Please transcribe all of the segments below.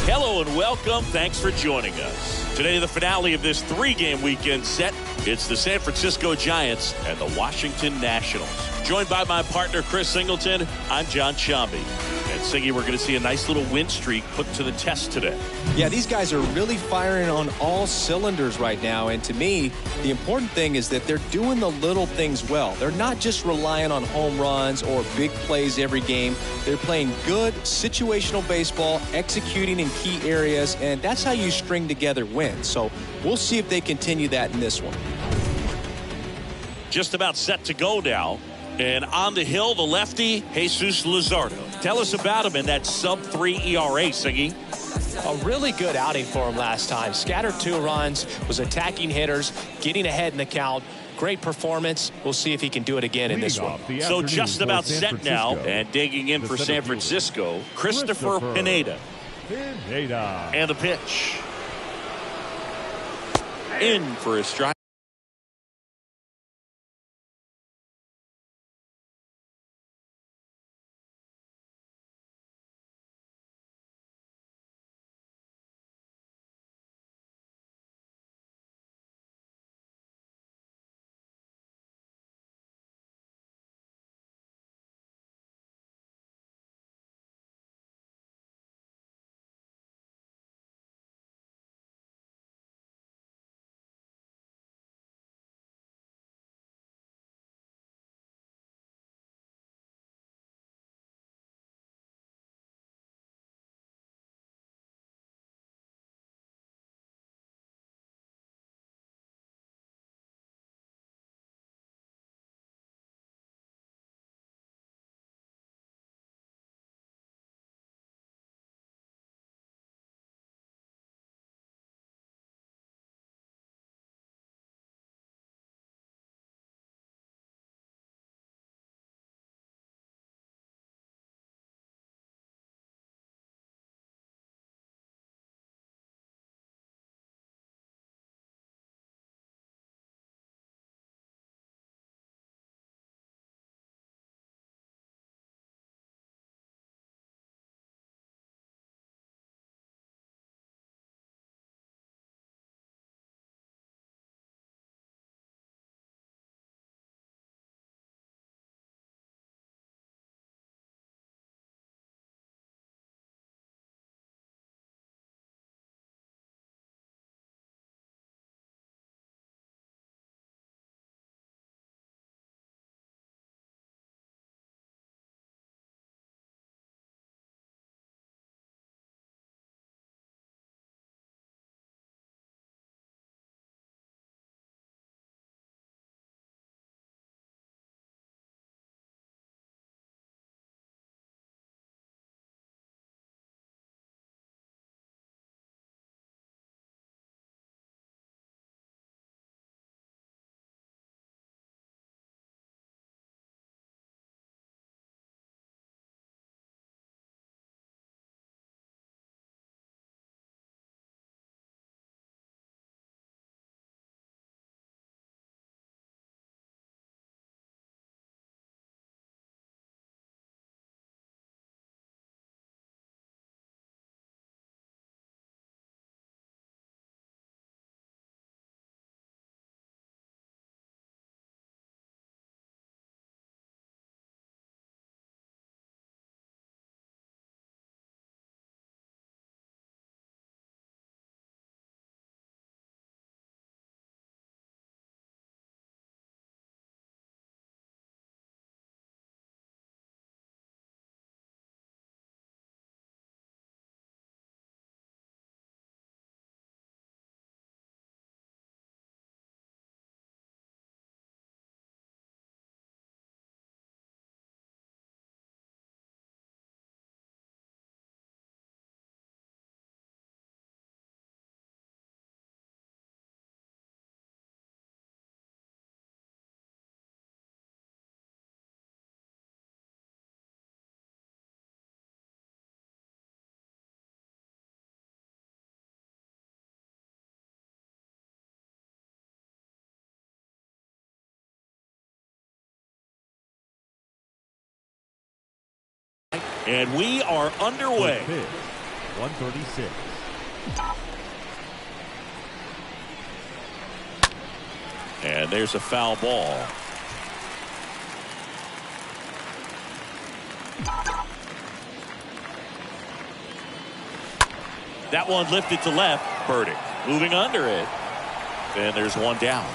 Hello and welcome. Thanks for joining us. Today, the finale of this three-game weekend set. It's the San Francisco Giants and the Washington Nationals. Joined by my partner, Chris Singleton, I'm John Sciambi. And Siggy, we're going to see a nice little win streak put to the test today. Yeah, these guys are really firing on all cylinders right now. And to me, the important thing is that they're doing the little things well. They're not just relying on home runs or big plays every game. They're playing good situational baseball, executing in key areas, and that's how you string together wins. So we'll see if they continue that in this one. Just about set to go now. And on the hill, the lefty, Jesus Luzardo. Tell us about him in that sub-3 ERA, Siggy. A really good outing for him last time. Scattered 2 runs, was attacking hitters, getting ahead in the count. Great performance. We'll see if he can do it again in this one. So just about set now, and digging in for San Francisco, Christopher Pineda. And the pitch. In for a strike. And we are underway. 136. And there's a foul ball. That one lifted to left. Burdick moving under it. And there's one down.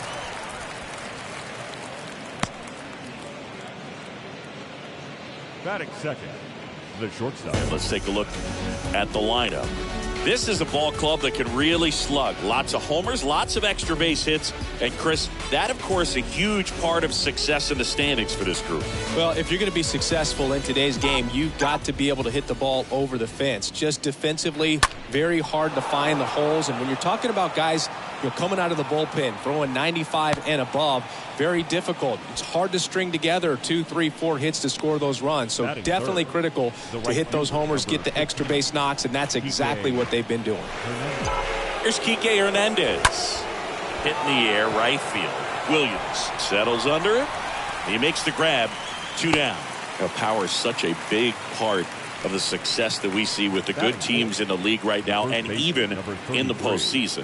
Batting second, the shortstop. And let's take a look at the lineup. This is a ball club that can really slug. Lots of homers, lots of extra base hits. And Chris, that of course a huge part of success in the standings for this group. Well, if you're going to be successful in today's game, you've got to be able to hit the ball over the fence. Just defensively, very hard to find the holes. And when you're talking about guys coming out of the bullpen, throwing 95 and above, very difficult. It's hard to string together 2, 3, 4 hits to score those runs. So definitely critical to hit those homers, get the extra base knocks, and that's exactly what they've been doing. Here's Kike Hernandez. Hit in the air, right field. Williams settles under it. He makes the grab. 2 down. Power is such a big part of the success that we see with the good teams in the league right now and even in the postseason.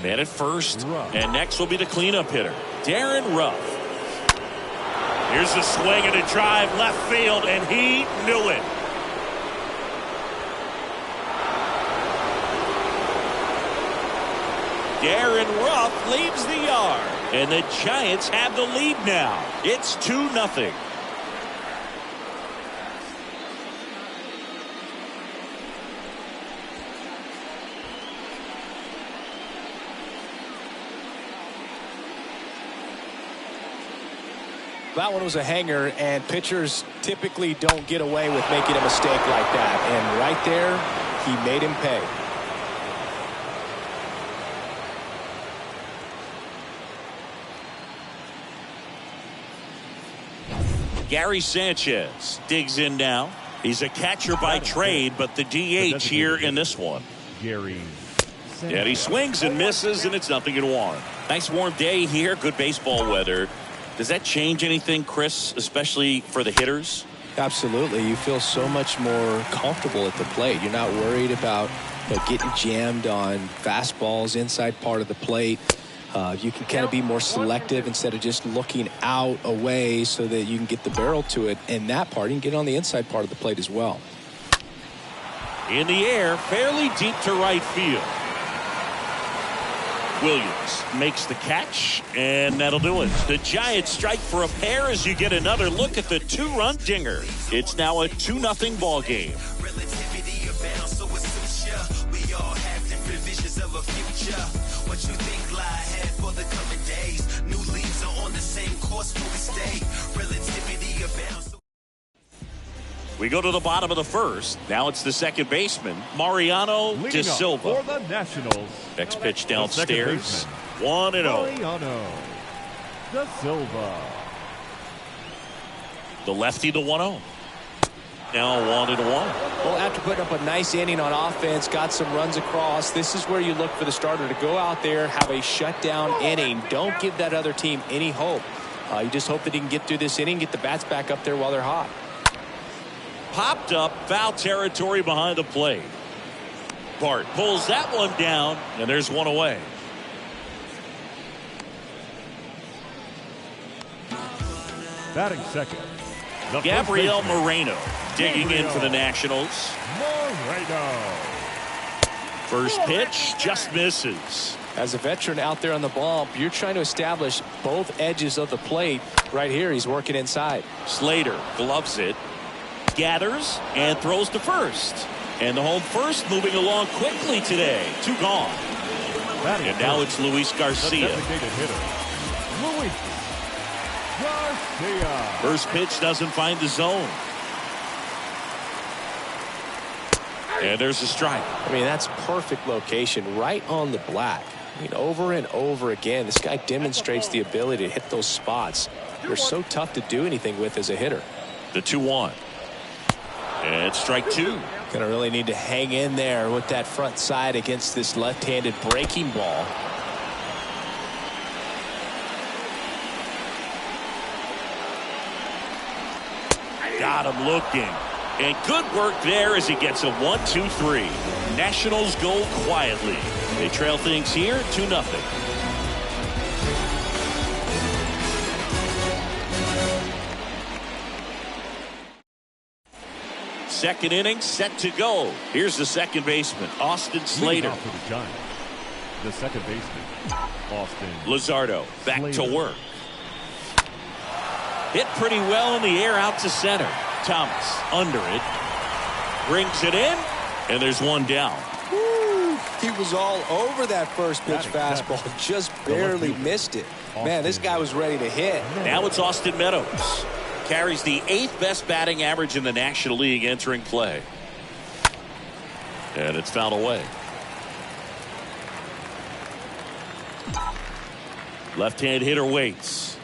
Man at first, and next will be the cleanup hitter, Darren Ruff. Here's the swing and a drive left field, and he knew it. Darren Ruff leaves the yard, and the Giants have the lead now. It's 2-0. That one was a hanger, and pitchers typically don't get away with making a mistake like that. And right there, he made him pay. Gary Sanchez digs in now. He's a catcher by trade, but the DH here in this one. Gary Sanchez. And he swings and misses, and it's 0-1. Nice warm day here. Good baseball weather. Does that change anything, Chris, especially for the hitters? Absolutely. You feel so much more comfortable at the plate. You're not worried about getting jammed on fastballs inside part of the plate. You can kind of be more selective instead of just looking out away so that you can get the barrel to it. And that part, you can get on the inside part of the plate as well. In the air, fairly deep to right field. Williams makes the catch, and that'll do it. The Giants strike for a pair as you get another look at the 2-run dinger. It's now a 2-0 ball game. We go to the bottom of the first. Now it's the second baseman, Mariano De Silva. For the Nationals. Next pitch downstairs. 1-0. Mariano De Silva. The lefty, the 1-0. Now 1-1. Well, after putting up a nice inning on offense, got some runs across, this is where you look for the starter to go out there, have a shutdown inning. Don't give that other team any hope. You just hope that he can get through this inning, get the bats back up there while they're hot. Popped up, foul territory behind the plate. Bart pulls that one down, and there's one away. Batting second, Gabriel Moreno digging in for the Nationals. Moreno. First pitch just misses. As a veteran out there on the bump, you're trying to establish both edges of the plate. Right here, he's working inside. Slater gloves it, gathers, and throws to first. And the home first moving along quickly today. 2 gone. And now it's Luis Garcia. Luis Garcia. First pitch doesn't find the zone. And there's a strike. I mean, that's perfect location, right on the black. I mean, over and over again, this guy demonstrates the ability to hit those spots. They're so tough to do anything with as a hitter. The 2-1. And strike 2. Gonna really need to hang in there with that front side against this left-handed breaking ball. Got him looking. And good work there as he gets a 1-2-3. Nationals go quietly. They trail things here 2-0. Second inning set to go. Here's the second baseman, Austin Slater. For the Giants, the second baseman, Austin Luzardo back Slater. to work. Hit pretty well in the air out to center. Thomas under it. Brings it in. And there's one down. Woo, he was all over that first pitch fastball. Just barely missed it. Man, this guy was ready to hit. Now it's Austin Meadows. Carries the 8th best batting average in the National League entering play. And it's fouled away. Left-hand hitter waits.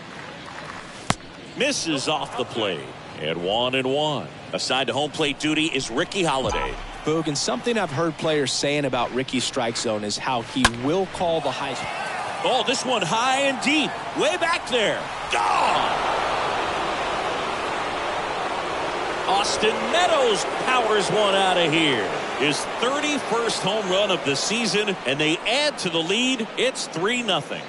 Misses off the plate. And 1-1. Assigned to home plate duty is Ricky Holiday. Boog, and something I've heard players saying about Ricky's strike zone is how he will call the high. Oh, this one high and deep. Way back there. Gone! Austin Meadows powers one out of here. His 31st home run of the season, and they add to the lead. It's 3-0.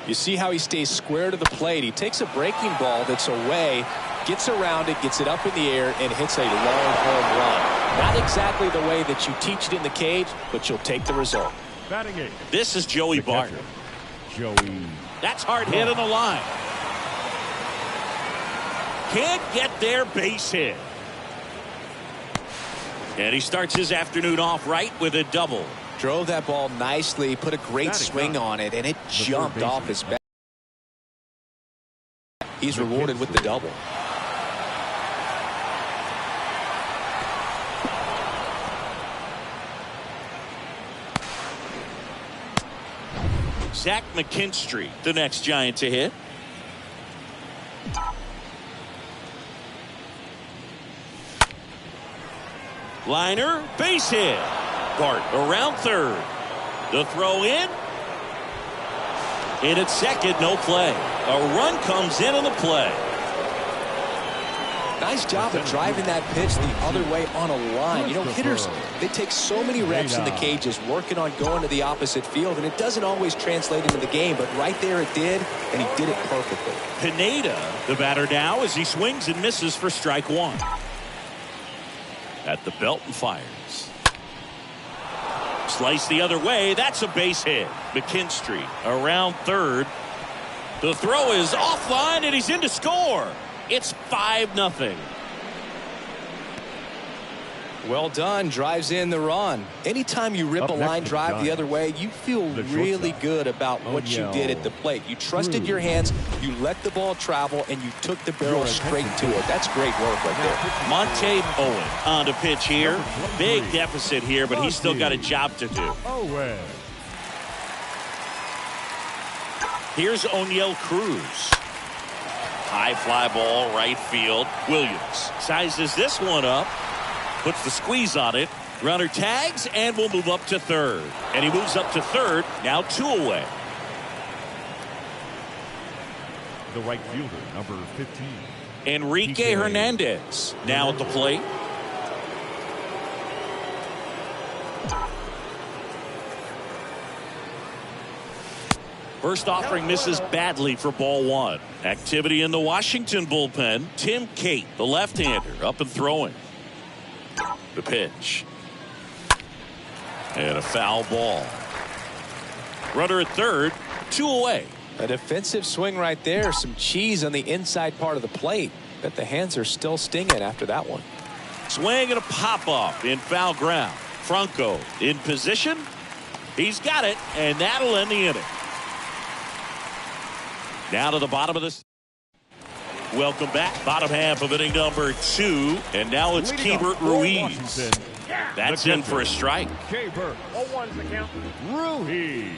You see how he stays square to the plate. He takes a breaking ball that's away, gets around it, gets it up in the air, and hits a long home run. Not exactly the way that you teach it in the cage, but you'll take the result. Batting 8. This is Joey Barton. Joey. That's hard hit on the line. Can't get there, base hit. And he starts his afternoon off right with a double. Drove that ball nicely, put a great swing on it, and it jumped off his bat. He's rewarded with the double. Zach McKinstry, the next Giant to hit. Liner, base hit. Bart around third. The throw in. And at second, no play. A run comes in on the play. Nice job of driving that pitch the other way on a line. You know, hitters, they take so many reps in the cages working on going to the opposite field, and it doesn't always translate into the game, but right there it did, and he did it perfectly. Pineda, the batter now, as he swings and misses for strike one. At the belt and fires. Slice the other way. That's a base hit. McKinstry around third. The throw is offline, and he's in to score. It's 5-0. Well done. Drives in the run. Anytime you rip a line drive the other way, you feel really good about what you did at the plate. You trusted your hands, you let the ball travel, and you took the barrel straight to it. That's great work right there. Monte Owen on to pitch here. Big deficit here, but he's still got a job to do. Owen. Here's Oniel Cruz. High fly ball, right field. Williams sizes this one up. Puts the squeeze on it. Runner tags and will move up to third. And he moves up to third. Now 2 away. The right fielder, number 15. Enrique Hernandez now at the plate. First offering misses badly for ball one. Activity in the Washington bullpen. Tim Cate, the left-hander, up and throwing. The pitch. And a foul ball. Runner at third, 2 away. A defensive swing right there. Some cheese on the inside part of the plate. But the hands are still stinging after that one. Swing and a pop-off in foul ground. Franco in position. He's got it, and that'll end the inning. Now to the bottom of this. Welcome back. Bottom half of inning number 2. And now it's Keibert Ruiz. That's in for a strike. Keibert. 0-1's the count. Ruiz.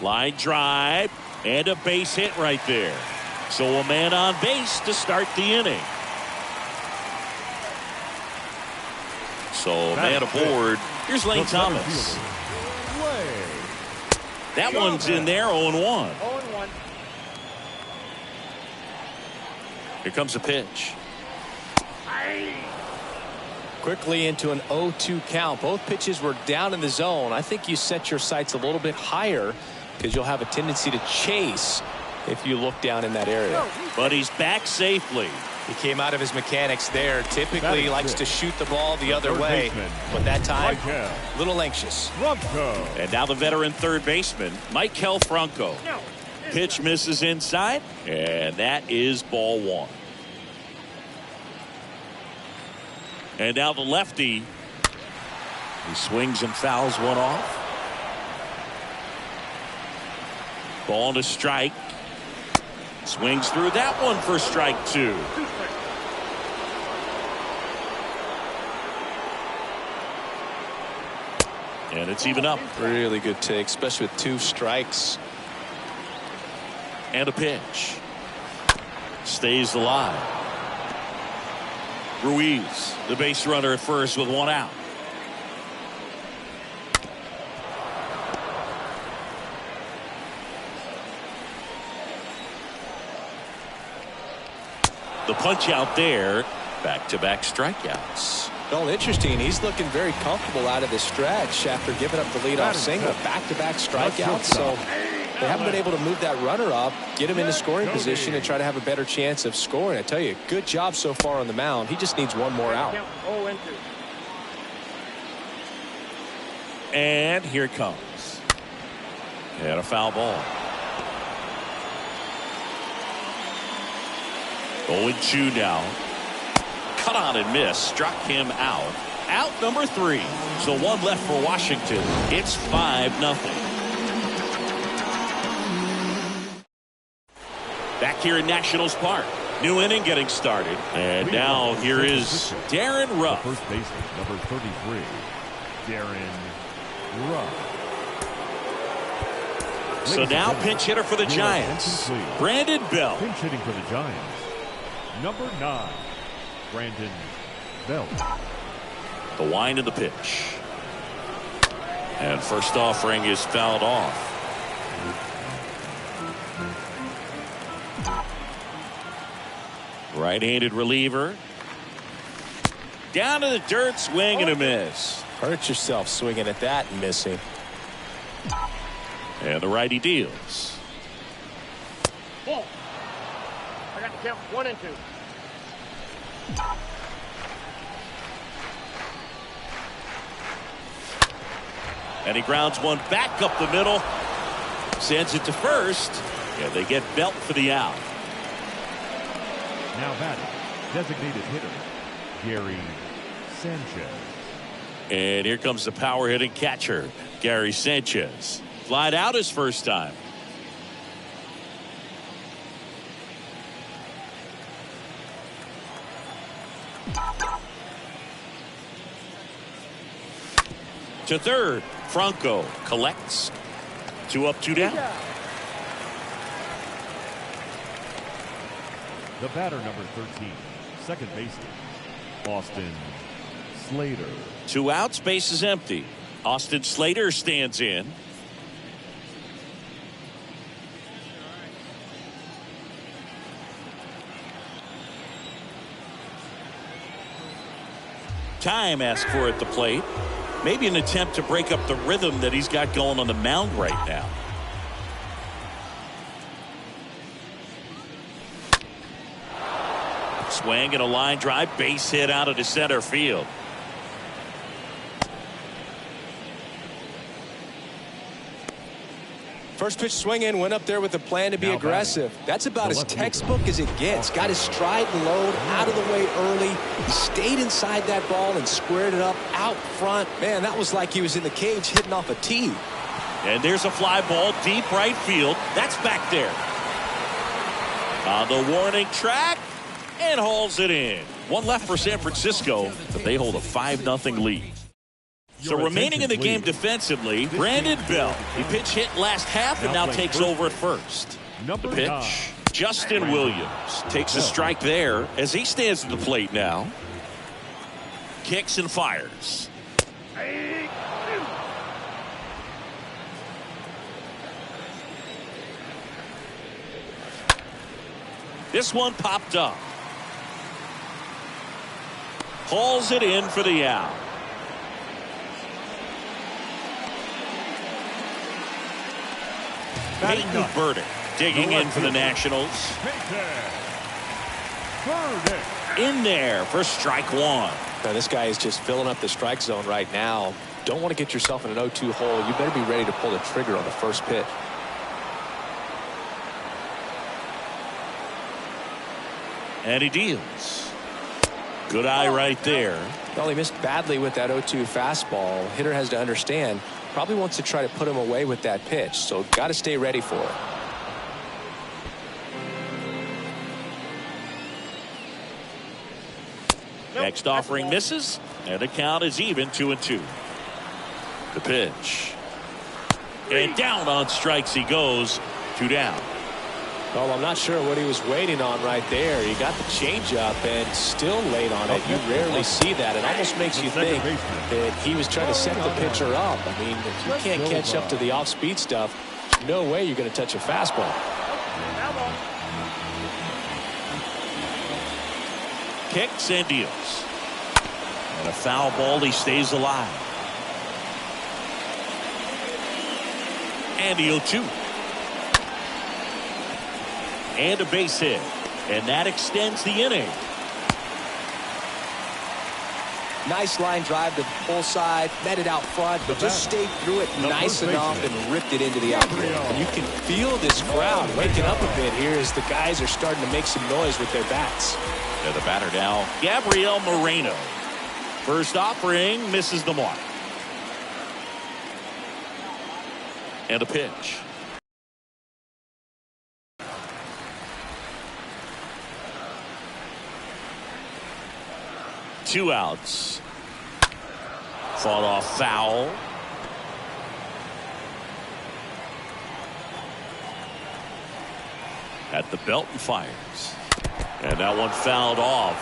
Line drive and a base hit right there. So a man on base to start the inning. So man aboard. Here's Lane Thomas. That one's in there, 0-1. Here comes a pitch. Quickly into an 0-2 count. Both pitches were down in the zone. I think you set your sights a little bit higher because you'll have a tendency to chase if you look down in that area. But he's back safely. He came out of his mechanics there. Typically he likes to shoot the ball the other way, but that time a little anxious. And now the veteran third baseman, Maikel Franco. Pitch misses inside, and that is ball one. And now the lefty. He swings and fouls one off. Ball to strike. Swings through that one for strike two. And it's even up. Really good take, especially with 2 strikes. And a pitch. Stays alive. Ruiz, the base runner at first with 1 out. The punch out there. Back-to-back strikeouts. Well, interesting. He's looking very comfortable out of the stretch after giving up the leadoff single. Back-to-back strikeouts. So they haven't been able to move that runner up, get him into scoring position, and try to have a better chance of scoring. I tell you, good job so far on the mound. He just needs 1 more out. And here it comes. And a foul ball. 0-2 now. Cut on and miss. Struck him out. Out number 3. So 1 left for Washington. It's 5-0. Back here in Nationals Park. New inning getting started. And now here is Darren Ruff. First baseman, number 33, Darren Ruff. So now pinch hitter for the Giants, Brandon Belt. Pinch hitting for the Giants, number 9, Brandon Belt. The wind of the pitch. And first offering is fouled off. Right-handed reliever. Down to the dirt, swing and a miss. Hurt yourself swinging at that and missing. And the righty deals. Ball. I got to count 1 and 2. And he grounds one back up the middle. Sends it to first. And they get Belt for the out. Now batting, designated hitter, Gary Sanchez. And here comes the power hitting catcher, Gary Sanchez. Flied out his first time. To third, Franco collects. 2 up, 2 down. The batter, number 13, second baseman, Austin Slater. 2 outs, base is empty. Austin Slater stands in. Time asked for at the plate. Maybe an attempt to break up the rhythm that he's got going on the mound right now. Swing and a line drive, base hit out of the center field. First pitch swinging, went up there with a plan to be aggressive. That's about as textbook as it gets. Got his stride and load out of the way early. He stayed inside that ball and squared it up out front. Man, that was like he was in the cage hitting off a tee. And there's a fly ball deep right field. That's back there. On the warning track and hauls it in. 1 left for San Francisco, but they hold a 5-0 lead. So remaining in the game defensively, Brandon Belt. He pitch hit last half and now takes over at first. The pitch, Justin Williams takes a strike there as he stands at the plate now. kicks and fires. This one popped up. Hauls it in for the out. Peyton Burdick digging in for the Nationals. In there for strike one. Now this guy is just filling up the strike zone right now. Don't want to get yourself in an 0-2 hole. You better be ready to pull the trigger on the first pitch. And he deals. Good eye right there. Well, he missed badly with that 0-2 fastball. Hitter has to understand. Probably wants to try to put him away with that pitch. So got to stay ready for it. Next offering misses. And the count is even 2-2. The pitch. And down on strikes he goes. 2 down. Well, I'm not sure what he was waiting on right there. He got the changeup and still late on it. You rarely see that. It almost makes you think that he was trying to set the pitcher up. I mean, if you can't catch up to the off-speed stuff, no way you're going to touch a fastball. Kicks and deals. And a foul ball, he stays alive. And the 0-2. And a base hit. And that extends the inning. Nice line drive to the pull side, met it out front, but just stayed through it nice enough and ripped it into the outfield. And you can feel this crowd waking up a bit here as the guys are starting to make some noise with their bats. And the batter now, Gabriel Moreno. First offering misses the mark. And a pitch. Two outs. Fought off foul. At the belt and fires. And that one fouled off.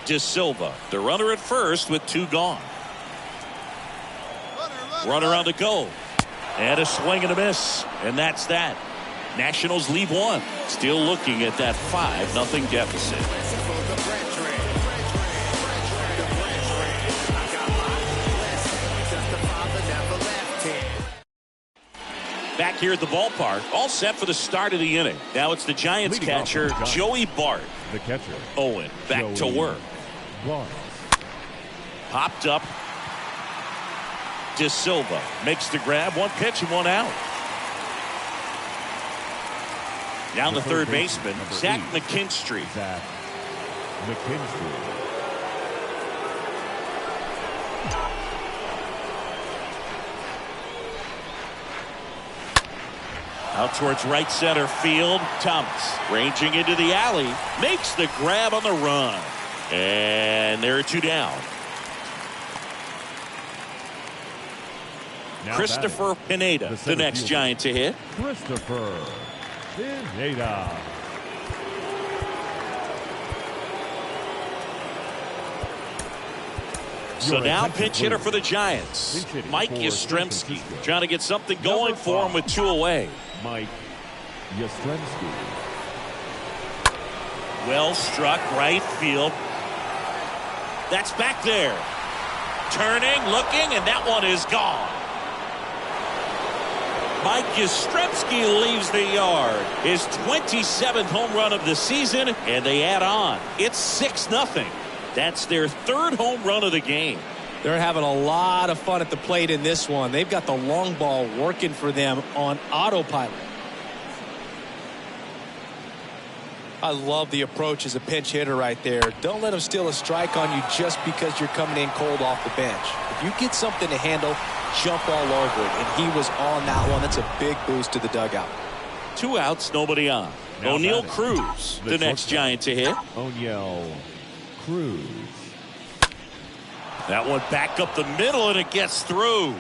De Silva, the runner at first with 2 gone. Runner on the go. And a swing and a miss. And that's that. Nationals leave 1. Still looking at that 5-0 deficit. Back here at the ballpark, all set for the start of the inning. Now it's the Giants catcher, Joey Bart. The catcher. Owen back to work. Bart. Popped up. De Silva makes the grab. 1 pitch and 1 out. Down the third baseman, Zach McKinstry. Zach McKinstry. Out towards right center field. Thomas ranging into the alley. Makes the grab on the run. And there are 2 down. Now Christopher Pineda, the next fielder. Giant to hit. Christopher Pineda. So now pinch hitter for the Giants, Mike Yastrzemski, trying to get something going for him with 2 away. Mike Yastrzemski. Well struck right field. That's back there. Turning, looking, and that one is gone. Mike Yastrzemski leaves the yard. His 27th home run of the season, and they add on. It's 6-0. That's their 3rd home run of the game. They're having a lot of fun at the plate in this one. They've got the long ball working for them on autopilot. I love the approach as a pinch hitter right there. Don't let him steal a strike on you just because you're coming in cold off the bench. If you get something to handle, jump all over it. And he was on that one. That's a big boost to the dugout. 2 outs, nobody on. O'Neill Cruz, the next Giant to hit. O'Neill Cruz. That one back up the middle, and it gets through.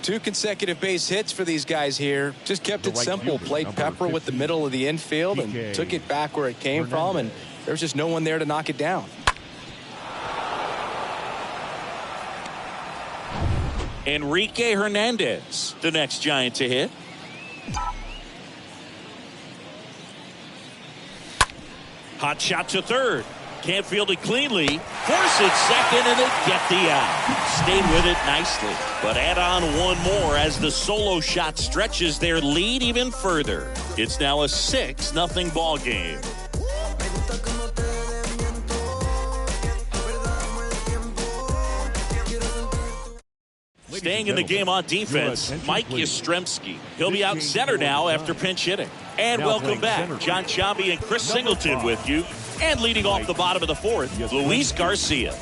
Two consecutive base hits for these guys here. Just kept it simple. Played pepper with the middle of the infield and took it back where it came from, and there's just no one there to knock it down. Enrique Hernandez, the next Giant to hit. Hot shot to third. Can't field it cleanly. Force it second, and they get the out. Stayed with it nicely. But add on one more as the solo shot stretches their lead even further. It's now a 6-0 ball game. Staying in the game on defense, Mike Yastrzemski. He'll be out center now after pinch hitting. And welcome back. John Sciambi and Chris Singleton with you. And leading off the bottom of the fourth, Luis Garcia.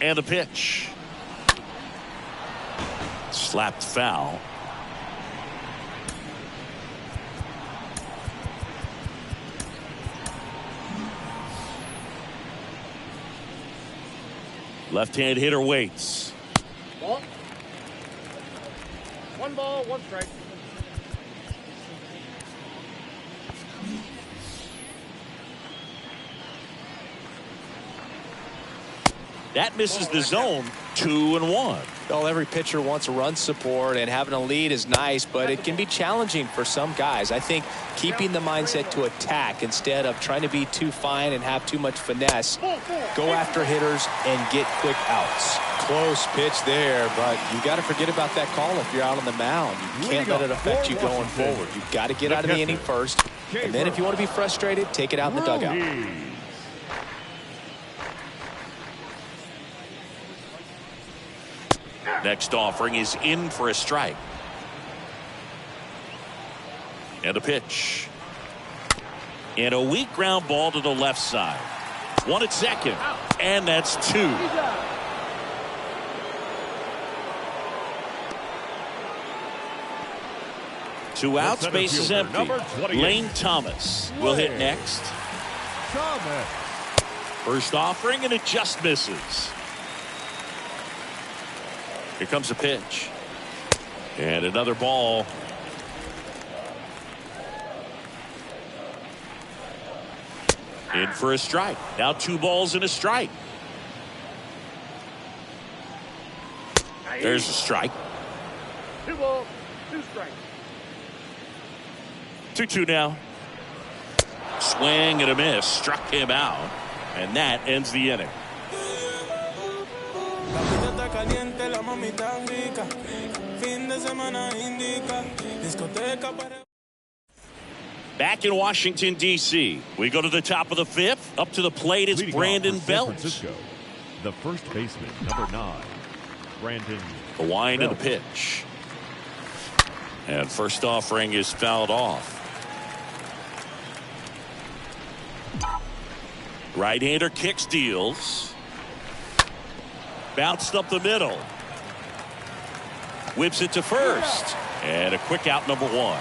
And a pitch. Slapped foul. Left-hand hitter waits. Ball. 1 ball, 1 strike. That misses the zone. 2-1. Well, every pitcher wants run support, and having a lead is nice, but it can be challenging for some guys. I think keeping the mindset to attack instead of trying to be too fine and have too much finesse. Go after hitters and get quick outs. Close pitch there, but you got to forget about that call if you're out on the mound. You can't let it affect you going forward. You've got to get out of the inning first, and then if you want to be frustrated, take it out in the dugout. Next offering is in for a strike. And a pitch. And a weak ground ball to the left side. 1 at second. And that's 2. Two outs, base is empty. Lane Thomas will hit next. First offering, and it just misses. Here comes a pitch. And another ball. In for a strike. Now 2 balls and a strike. There's a strike. 2 balls, 2 strikes. 2-2 now. Swing and a miss. Struck him out. And that ends the inning. Back in Washington, D.C. We go to the top of the 5th. Up to the plate is Brandon Belt. The first baseman, number 9, Brandon. The wind Belt. of the pitch. And first offering is fouled off. Right-hander kicks, deals. Bounced up the middle. Whips it to first. And a quick out, number 1.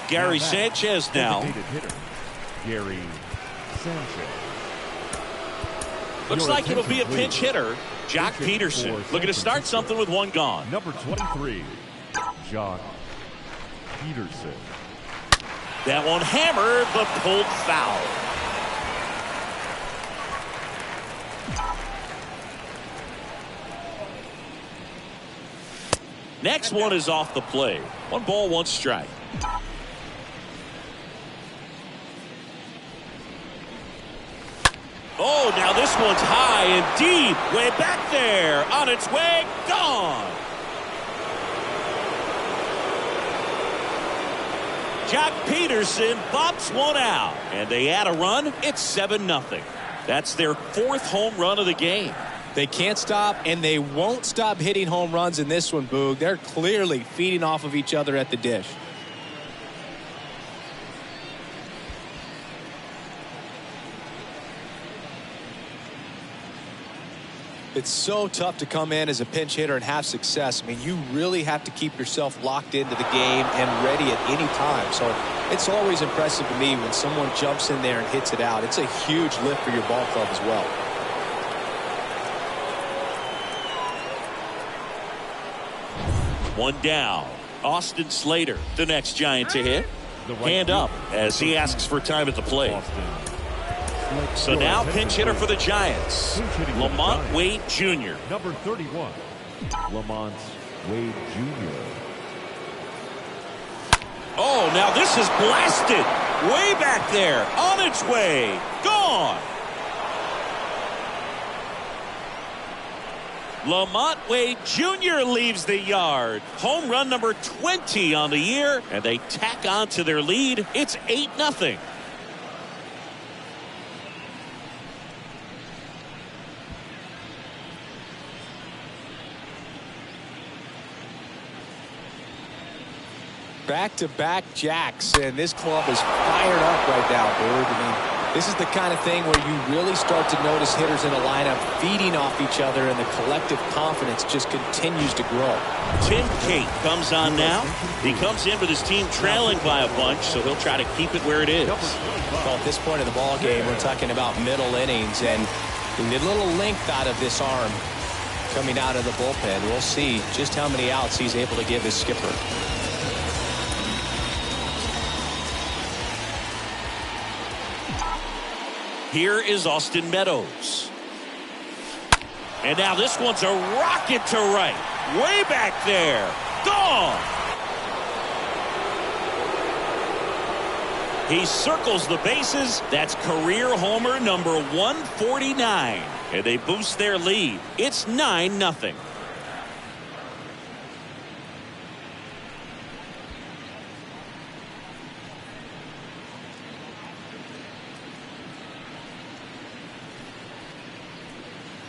Gary Sanchez now. Hitter, Gary Sanchez. Looks like it'll be a pinch hitter. Jock Peterson looking to start something with 1 gone. Number 23, Jock Peterson. That one hammered, but pulled foul. Next one is off the plate. 1 ball, 1 strike. Oh, now this one's high and deep. Way back there. On its way. Gone. Jock Peterson bops one out. And they add a run. It's 7-0. That's their 4th home run of the game. They can't stop, and they won't stop hitting home runs in this one, Boog. They're clearly feeding off of each other at the dish. It's so tough to come in as a pinch hitter and have success. I mean, you really have to keep yourself locked into the game and ready at any time. So it's always impressive to me when someone jumps in there and hits it out. It's a huge lift for your ball club as well. One down. Austin Slater, the next Giant to hit. Hand up as he asks for time at the plate. So now pinch hitter for the Giants, Lamont Wade Jr. Number 31, Lamont Wade Jr. Oh, now this is blasted. Way back there. On its way. Gone. Lamont Wade Jr. leaves the yard. Home run number 20 on the year, and they tack on to their lead. It's 8-0. Back-to-back jacks, and this club is fired up right now, Boog. I mean, this is the kind of thing where you really start to notice hitters in a lineup feeding off each other, and the collective confidence just continues to grow. Tim Cate comes on now. He comes in with his team trailing by a bunch, so he'll try to keep it where it is. Well, at this point in the ball game, we're talking about middle innings, and the little length out of this arm coming out of the bullpen. We'll see just how many outs he's able to give his skipper. Here is Austin Meadows. And now this one's a rocket to right. Way back there. Gone. He circles the bases. That's career homer number 149. And they boost their lead. It's 9-0.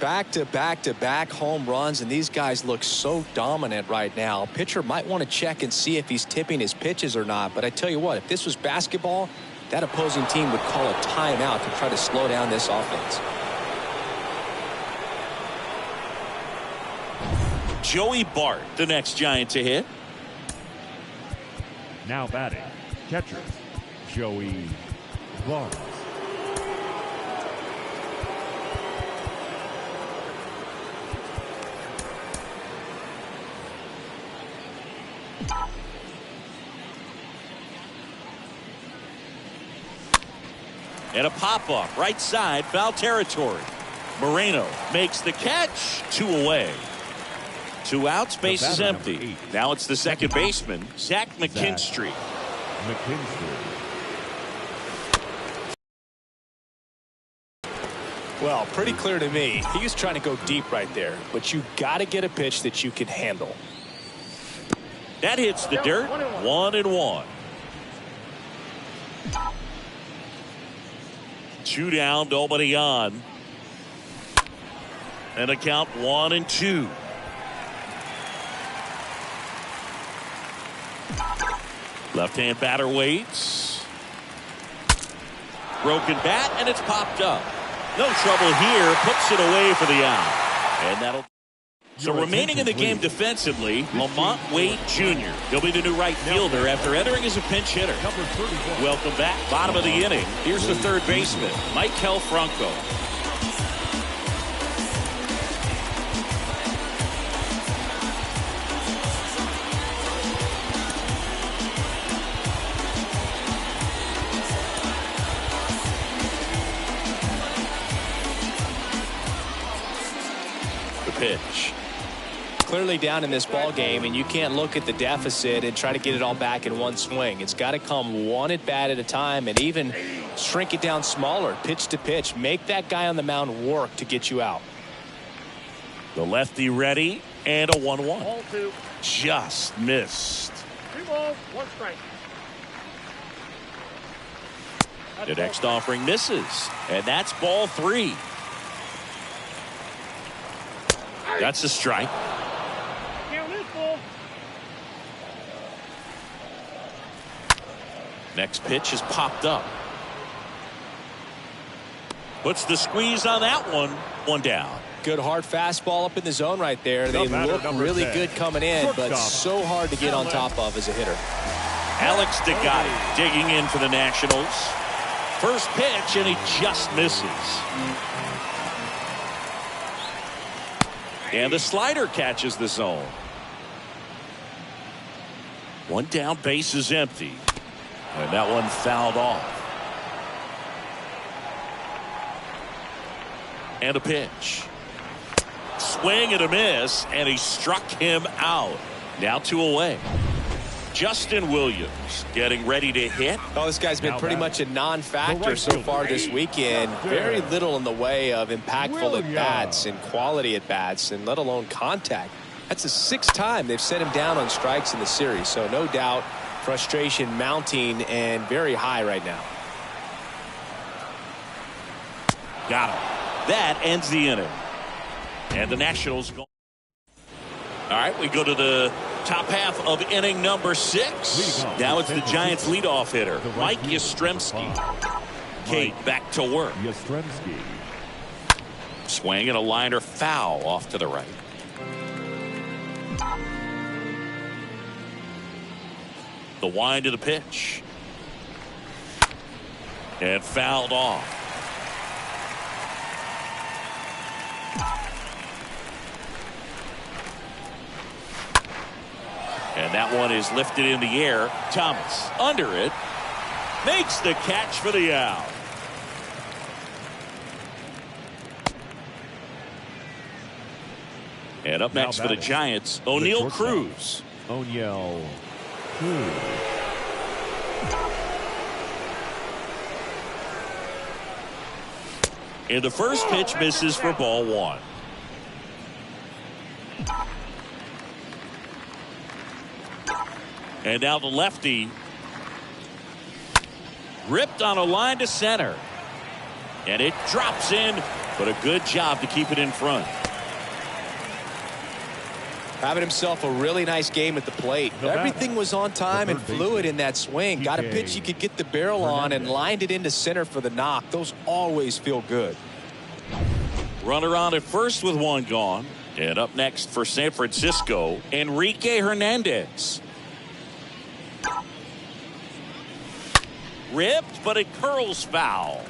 Back-to-back-to-back home runs, and these guys look so dominant right now. Pitcher might want to check and see if he's tipping his pitches or not, but I tell you what, if this was basketball, that opposing team would call a timeout to try to slow down this offense. Joey Bart, the next Giant to hit. Now batting, catcher, Joey Bart. And a pop-off, right side, foul territory. Moreno makes the catch. 2 away. 2 outs, base is empty. Now it's the second baseman, Zach McKinstry. Well, pretty clear to me. He was trying to go deep right there, but you got to get a pitch that you can handle. That hits the dirt. 1-1. 2 down, nobody on. And a count 1-2. Left-hand batter waits. Broken bat, and it's popped up. No trouble here. Puts it away for the out. And that'll. So remaining in the game defensively, Lamont Wade Jr. He'll be the new right fielder after entering as a pinch hitter. Welcome back. Bottom of the inning. Here's the third baseman, Maikel Franco. The pitch. clearly down in this ball game, and you can't look at the deficit and try to get it all back in one swing. It's got to come one at bat at a time, and even shrink it down smaller, pitch to pitch. Make that guy on the mound work to get you out. The lefty ready, and a 1-1. Ball 2. Just missed. 2 balls, 1 strike. The next offering misses, and that's ball 3. That's a strike. Count is full. Next pitch is popped up. Puts the squeeze on that one. 1 down. Good hard fastball up in the zone right there. They look really good coming in, but so hard to get on top of as a hitter. Alex DeGotti digging in for the Nationals. First pitch, and he just misses. And the slider catches the zone. 1 down, base is empty. And that one fouled off. And a pitch. Swing and a miss, and he struck him out. Now 2 away. Justin Williams getting ready to hit. Oh, this guy's been pretty much a non-factor so far this weekend. Very little in the way of impactful at-bats and quality at-bats, and let alone contact. That's the 6th time they've set him down on strikes in the series, so no doubt frustration mounting and very high right now. Got him. That ends the inning. And the Nationals go. All right, we go to the top half of inning number 6. Now it's the Giants leadoff hitter, Mike Yastrzemski. Kate back to work. Yastrzemski. Swing and a liner foul off to the right. The wind of the pitch. And fouled off. And that one is lifted in the air. Thomas under it. Makes the catch for the out. And up next for the Giants, O'Neal Cruz. O'Neal Cruz. And the first pitch misses for ball 1. And now the lefty ripped on a line to center. And it drops in, but a good job to keep it in front. Having himself a really nice game at the plate. Everything was on time and fluid in that swing. Got a pitch you could get the barrel on and lined it into center for the knock. Those always feel good. Runner on at first with 1 gone. And up next for San Francisco, Enrique Hernandez. Ripped, but it curls foul.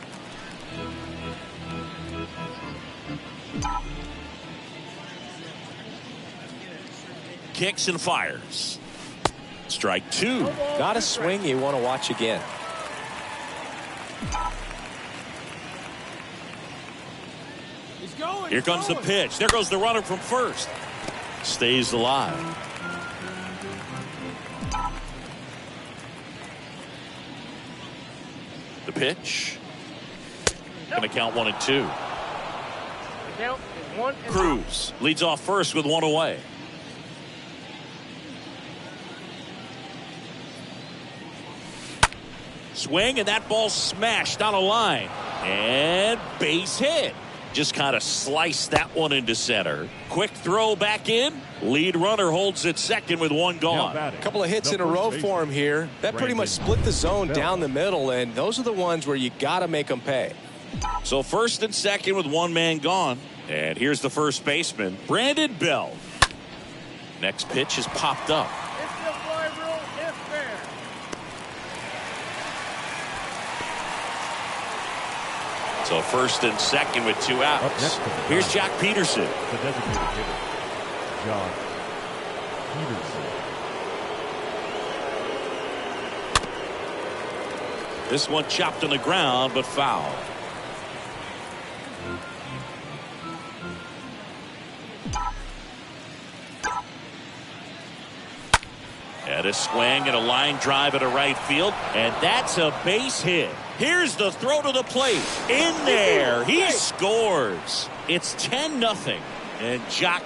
Kicks and fires. Strike 2. Not a swing you want to watch again. Here comes the pitch. There goes the runner from first. Stays alive. The pitch. Going to count 1 and 2. The count is 1 and 2. Cruz leads off first with 1 away. Swing, and that ball smashed on a line. And base hit. Just kind of sliced that one into center. Quick throw back in. Lead runner holds at second with 1 gone. A couple of hits in a row for him here. That pretty much split the zone down the middle, and those are the ones where you got to make them pay. So first and second with 1 man gone. And here's the first baseman, Brandon Belt. Next pitch is popped up. It's the fly rule. It's fair. So first and second with 2 outs. Here's Jock Peterson. The designated hitter, Jock Peterson. This one chopped on the ground, but foul. a swing and a line drive at a right field, and that's a base hit. Here's the throw to the plate. In there. He scores. It's 10-0. And Jock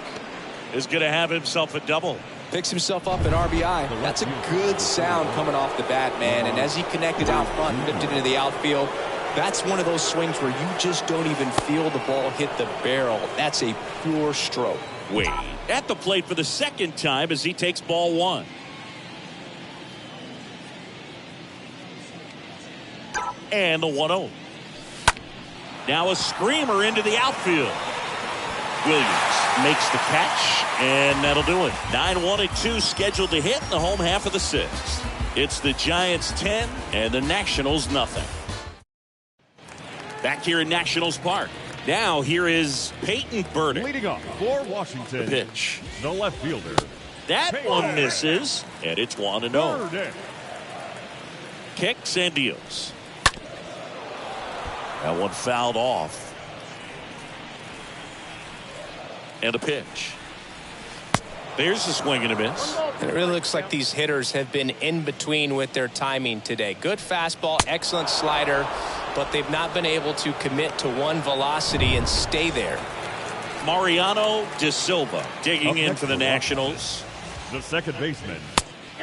is going to have himself a double. Picks himself up an RBI. That's a good sound coming off the bat, man. And as he connected out front and dipped it into the outfield, that's one of those swings where you just don't even feel the ball hit the barrel. That's a pure stroke. Wade at the plate for the second time as he takes ball one. And the 1-0. Now a screamer into the outfield. Williams makes the catch, and that'll do it. 9-1-2 scheduled to hit in the home half of the sixth. It's the Giants 10 and the Nationals nothing. Back here in Nationals Park. Now here is Peyton Burdick. Leading off for Washington. The pitch. The left fielder. That one misses, and it's 1-0. Burdick. Kicks and deals. That one fouled off. And a pitch. There's the swing and a miss. And it really looks like these hitters have been in between with their timing today. Good fastball, excellent slider, but they've not been able to commit to one velocity and stay there. Mariano De Silva digging Up in next for the for Nationals. The second baseman.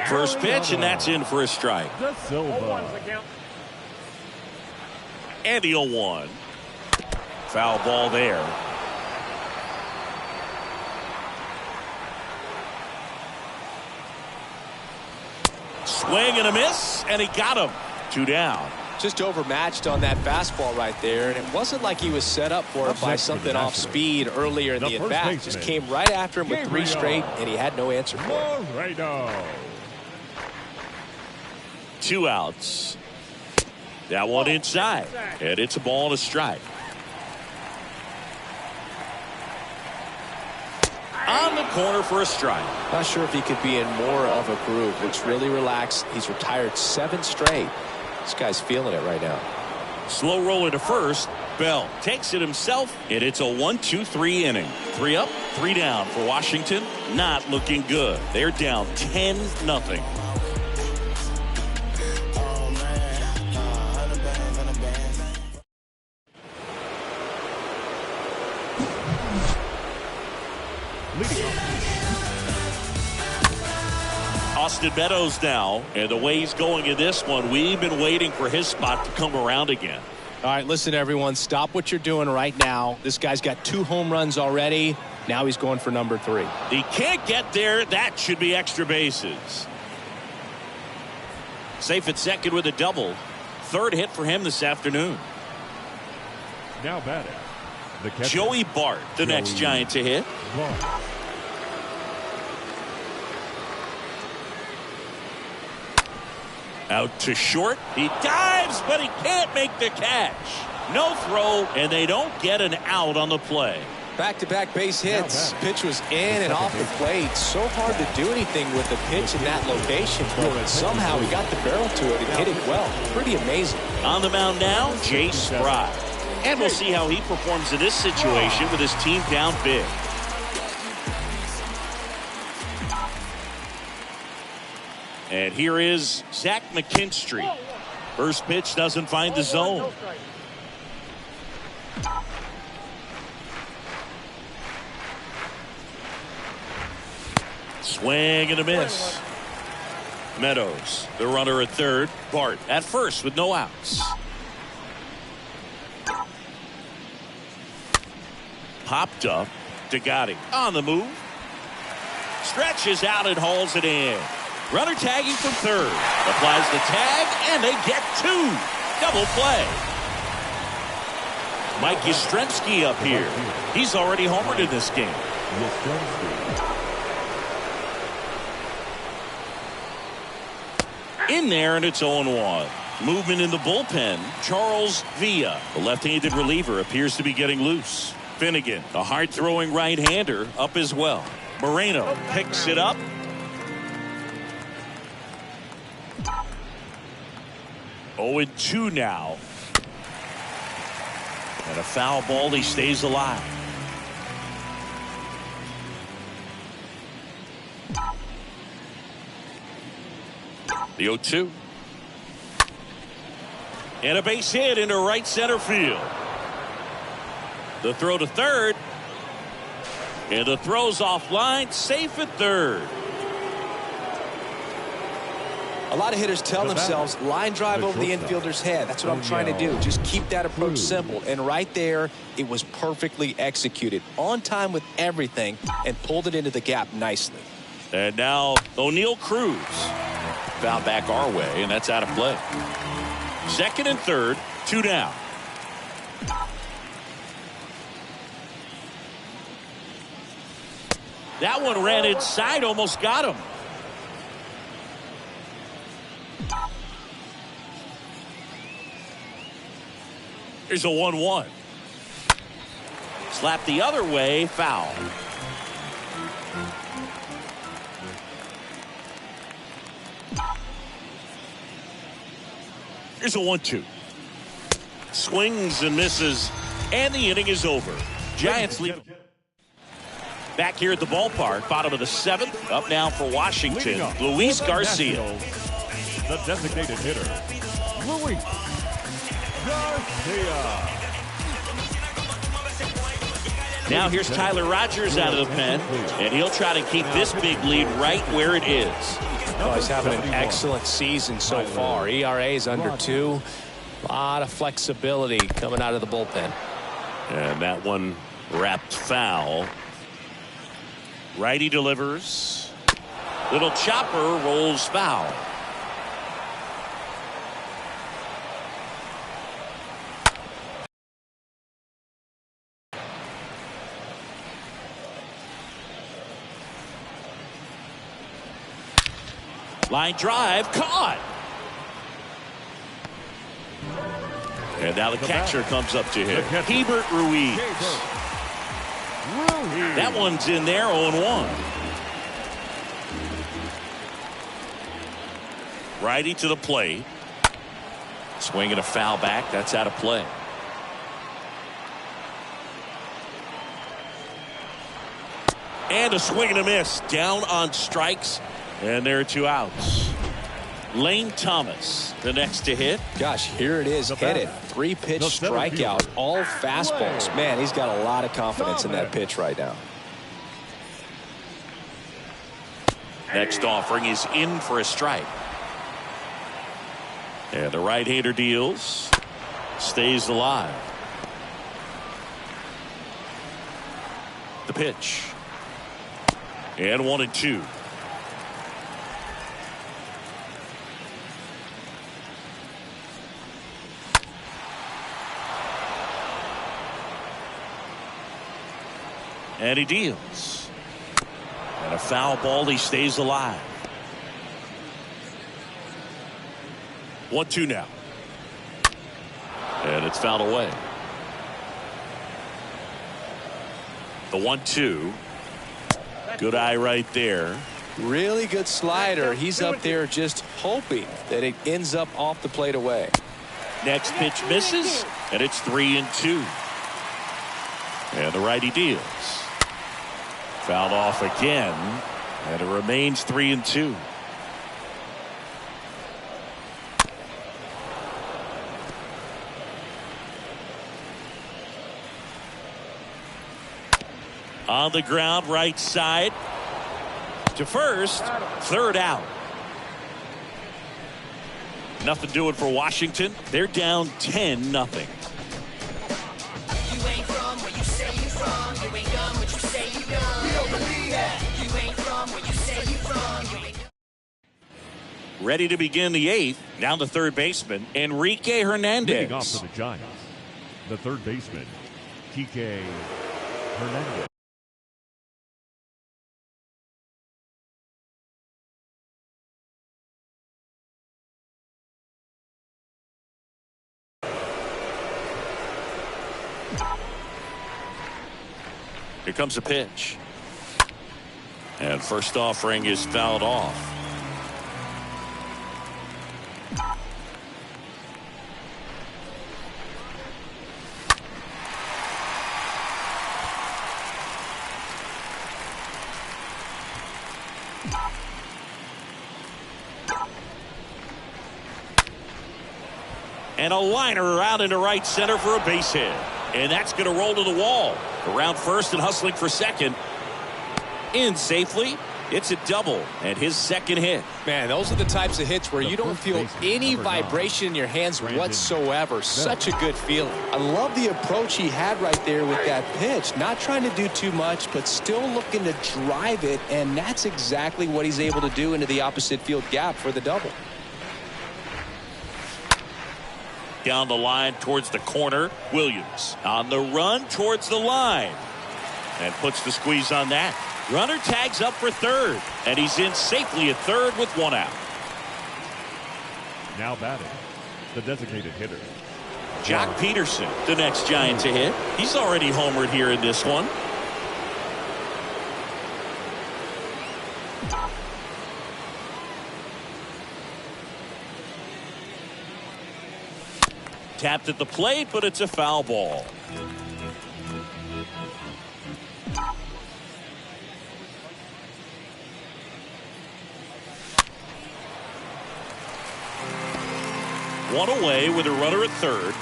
First pitch, and that's in for a strike. De Silva. And the 0-1. Foul ball there. Swing and a miss, and he got him. 2 down. Just overmatched on that fastball right there, and it wasn't like he was set up for it by something off speed earlier in the at-bat. Just came right after him with 3 straight, and he had no answer for it. Moreno. 2 outs. That one inside, and it's a ball and a strike. On the corner for a strike. Not sure if he could be in more of a groove. Looks really relaxed. He's retired 7 straight. This guy's feeling it right now. Slow roller to first. Bell takes it himself, and it's a 1-2-3 inning. 3 up, 3 down for Washington. Not looking good. They're down 10-0. Austin Meadows now, and the way he's going in this one, we've been waiting for his spot to come around again. All right, listen, everyone, stop what you're doing right now. This guy's got 2 home runs already. Now he's going for number 3. He can't get there. That should be extra bases. Safe at second with a double. 3rd hit for him this afternoon. Now batting. The catcher. Joey Bart, the next Giant to hit. Bart. Out to short. He dives, but he can't make the catch. No throw, and they don't get an out on the play. Back-to-back base hits. Pitch was in and off the plate. So hard to do anything with the pitch in that location, but somehow he got the barrel to it and hit it well. Pretty amazing. On the mound now, Jay Spry. And we'll see how he performs in this situation with his team down big. And here is Zach McKinstry. First pitch doesn't find the zone. Swing and a miss. Meadows, the runner at third. Bart at first with no outs. Popped up. Degotti on the move. Stretches out and hauls it in. Runner tagging from third. Applies the tag, and they get 2. Double play. Mike Yastrzemski up here. He's already homered in this game. In there, and it's 0-1. Movement in the bullpen. Charles Villa, the left-handed reliever, appears to be getting loose. Finnegan, the hard-throwing right-hander, up as well. Moreno picks it up. Oh, 2 now. And a foul ball. He stays alive. The 0-2. And a base hit into right center field. The throw to third. And the throw's offline, safe at third. A lot of hitters tell themselves, line drive over the infielder's head. That's what I'm trying to do. Just keep that approach simple. And right there, it was perfectly executed. On time with everything, and pulled it into the gap nicely. And now O'Neal Cruz. Foul back our way, and that's out of play. Second and third, 2 down. That one ran inside, almost got him. Here's a 1-1. Slap the other way, foul. Here's a 1-2. Swings and misses, and the inning is over. Giants lead. Back here at the ballpark, bottom of the 7th. Up now for Washington, Luis Garcia. The designated hitter, Luis Garcia. Now here's Tyler Rogers out of the pen, and he'll try to keep this big lead right where it is. Oh, he's having an excellent season so far. ERA is under 2. A lot of flexibility coming out of the bullpen. And that one wrapped foul. Righty delivers. Little chopper rolls foul. Line drive, caught. And now the catcher comes up to him. Hebert Ruiz. That one's in there, 0-1. Righty to the plate. Swinging a foul back. That's out of play. And a swing and a miss. Down on strikes. And there are 2 outs. Lane Thomas, the next to hit. Gosh, here it is, hit it. 3-pitch strikeout, all fastballs. Man, he's got a lot of confidence in that pitch right now. Next offering is in for a strike. And the right-hander deals. Stays alive. The pitch. And 1-2. And he deals. And a foul ball, he stays alive. 1-2 now. And it's fouled away. The 1-2. Good eye right there. Really good slider. He's up there just hoping that it ends up off the plate away. Next pitch misses, and it's 3-2. And the righty deals. Fouled off again, and it remains 3-2. On the ground, right side to first, third out. Nothing doing for Washington. They're down 10-0. Ready to begin the 8th. Down to third baseman, Enrique Hernandez. Leading off for the Giants, the third baseman, Kike Hernandez. Here comes a pitch. And first offering is fouled off. And a liner out into right center for a base hit. And that's going to roll to the wall. Around first and hustling for second. In safely. It's a double and his second hit. Man, those are the types of hits where you don't feel any vibration in your hands whatsoever. Such a good feeling. I love the approach he had right there with that pitch. Not trying to do too much, but still looking to drive it, and that's exactly what he's able to do into the opposite field gap for the double. Down the line towards the corner. Williams on the run towards the line. And puts the squeeze on that. Runner tags up for third. And he's in safely at third with one out. Now batting, the designated hitter. Jock Peterson, the next Giant to hit. He's already homered here in this one. Tapped at the plate, but it's a foul ball. One away with a runner at third.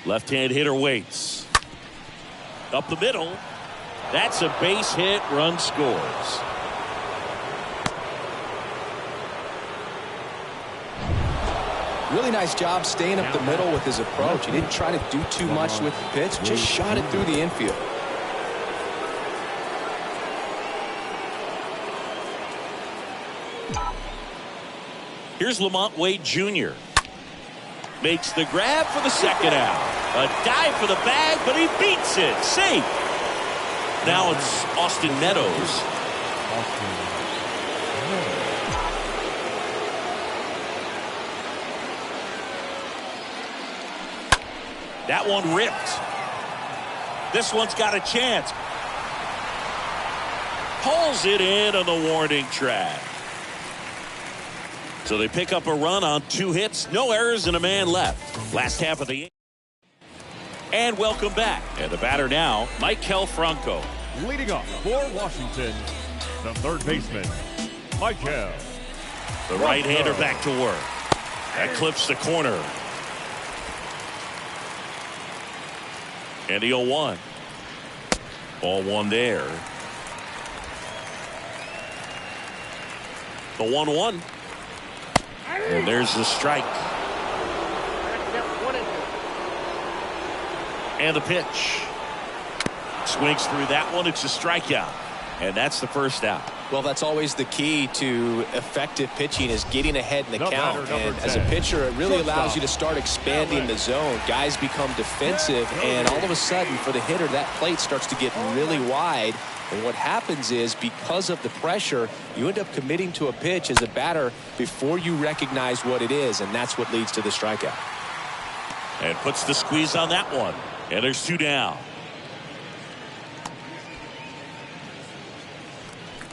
Left-hand hitter waits. Up the middle. That's a base hit. Run scores. Really nice job staying up the middle with his approach. He didn't try to do too much with the pitch. Just shot it through the infield. Here's Lamont Wade Jr. Makes the grab for the second out. A dive for the bag, but he beats it. Safe. Now it's Austin Meadows. That one ripped. This one's got a chance. Pulls it in on the warning track. So they pick up a run on 2 hits, no errors, and a man left. Last half of the inning. And welcome back. And the batter now, Maikel Franco. Leading off for Washington, the third baseman, Maikel. The right-hander back to work. That clips the corner. And the 0-1. Ball one there. The 1-1. And there's the strike. And the pitch. Swings through that one. It's a strikeout. And that's the first out. Well, that's always the key to effective pitching, is getting ahead in the count. And as a pitcher, it really allows you to start expanding the zone. Guys become defensive, and all of a sudden, for the hitter, that plate starts to get really wide. And what happens is, because of the pressure, you end up committing to a pitch as a batter before you recognize what it is, and that's what leads to the strikeout. And puts the squeeze on that one. And there's 2 down.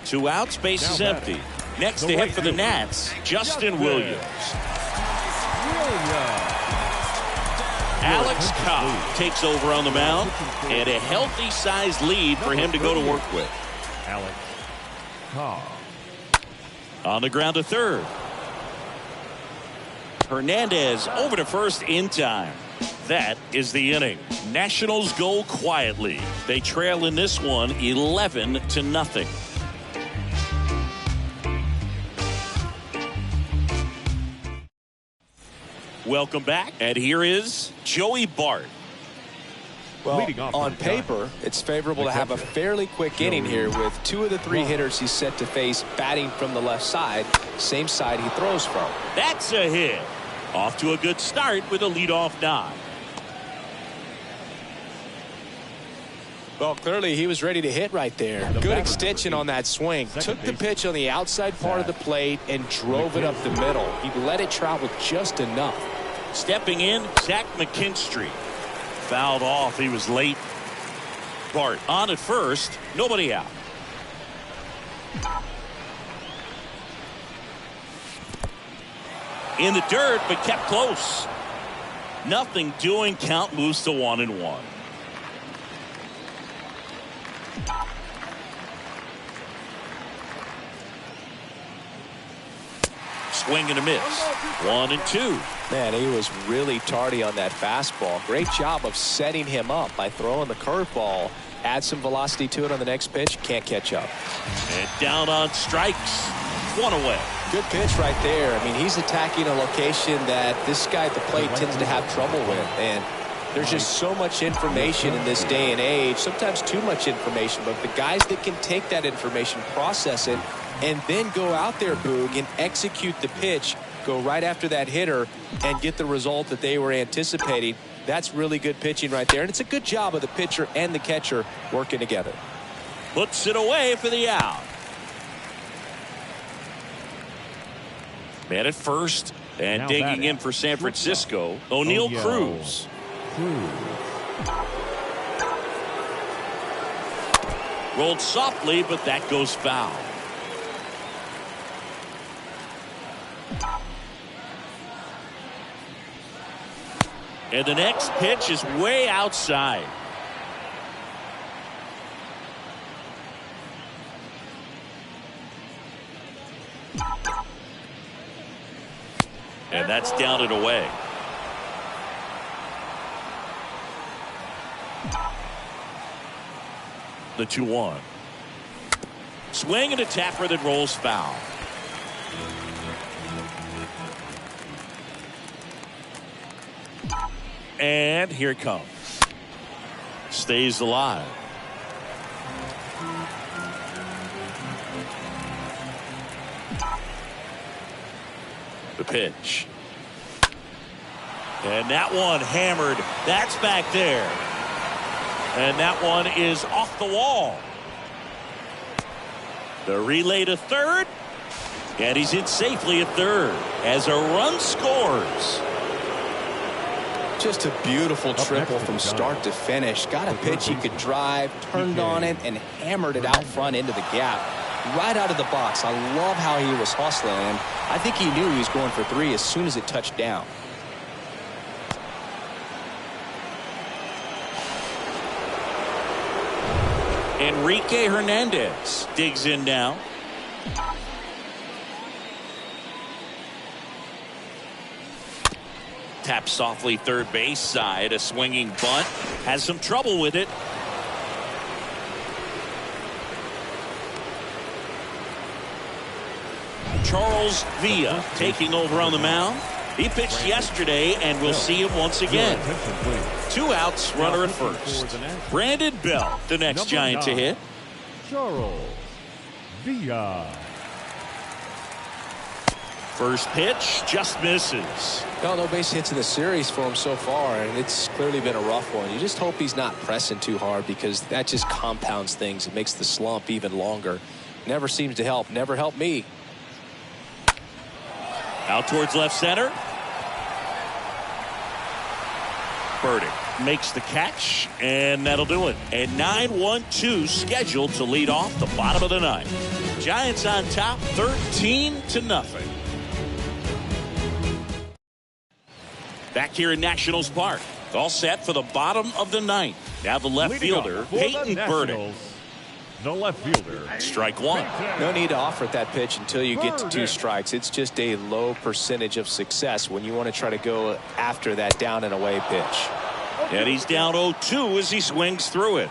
2 outs, base is empty. Next to hit for the Nats, Justin Williams. Alex Cobb takes over on the mound, and a healthy sized lead for him to go to work with. Alex Cobb. On the ground to third. Hernandez over to first in time. That is the inning. Nationals go quietly. They trail in this one 11-0. Welcome back, and here is Joey Bart. Well, on paper, it's favorable to have a fairly quick inning here with 2 of the 3 hitters he's set to face batting from the left side, same side he throws from. That's a hit. Off to a good start with a leadoff nod. Well, clearly he was ready to hit right there. Good extension on that swing. Took the pitch on the outside part of the plate and drove it up the middle. He let it travel just enough. Stepping in, Zach McKinstry. Fouled off. He was late. Bart on at first. Nobody out. In the dirt, but kept close. Nothing doing. Count moves to 1-1. Swing and a miss. 1-2. Man, he was really tardy on that fastball. Great job of setting him up by throwing the curveball. Add some velocity to it on the next pitch. Can't catch up. And down on strikes. 1 away. Good pitch right there. I mean, he's attacking a location that this guy at the plate tends to have trouble with. And there's just so much information in this day and age, sometimes too much information. But the guys that can take that information, process it, and then go out there, Boog, and execute the pitch, go right after that hitter, and get the result that they were anticipating. That's really good pitching right there. And it's a good job of the pitcher and the catcher working together. Puts it away for the out. Man at first, and Now digging batting, in for San Francisco, O'Neal Cruz. Rolled softly, but that goes foul. And the next pitch is way outside. And that's down and away. The 2-1. Swing and a tapper that rolls foul. And here it comes. Stays alive. The pitch. And that one hammered. That's back there. And that one is off the wall. The relay to third. And he's in safely at third as a run scores. Just a beautiful triple from start to finish. Got a pitch he could drive, turned on it, and hammered it out front into the gap. Right out of the box. I love how he was hustling, and I think he knew he was going for 3 as soon as it touched down. Enrique Hernandez digs in now. Taps softly third base side. A swinging bunt. Has some trouble with it. Charles Villa taking over on the mound. He pitched yesterday, and we'll see him once again. 2 outs, runner at first. Brandon Belt, the next Giant to hit. Charles Villa. First pitch just misses. No base hits in the series for him so far, and it's clearly been a rough one. You just hope he's not pressing too hard, because that just compounds things. It makes the slump even longer. Never seems to help. Never helped me. Out towards left center. Burdick makes the catch, and that'll do it. A 9-1-2 scheduled to lead off the bottom of the ninth. Giants on top, 13-0. Back here in Nationals Park. All set for the bottom of the ninth. Now the left fielder, Peyton Burdick. The left fielder. Strike one. No need to offer at that pitch until you get to 2 strikes. It's just a low percentage of success when you want to try to go after that down and away pitch. And he's down 0-2 as he swings through it.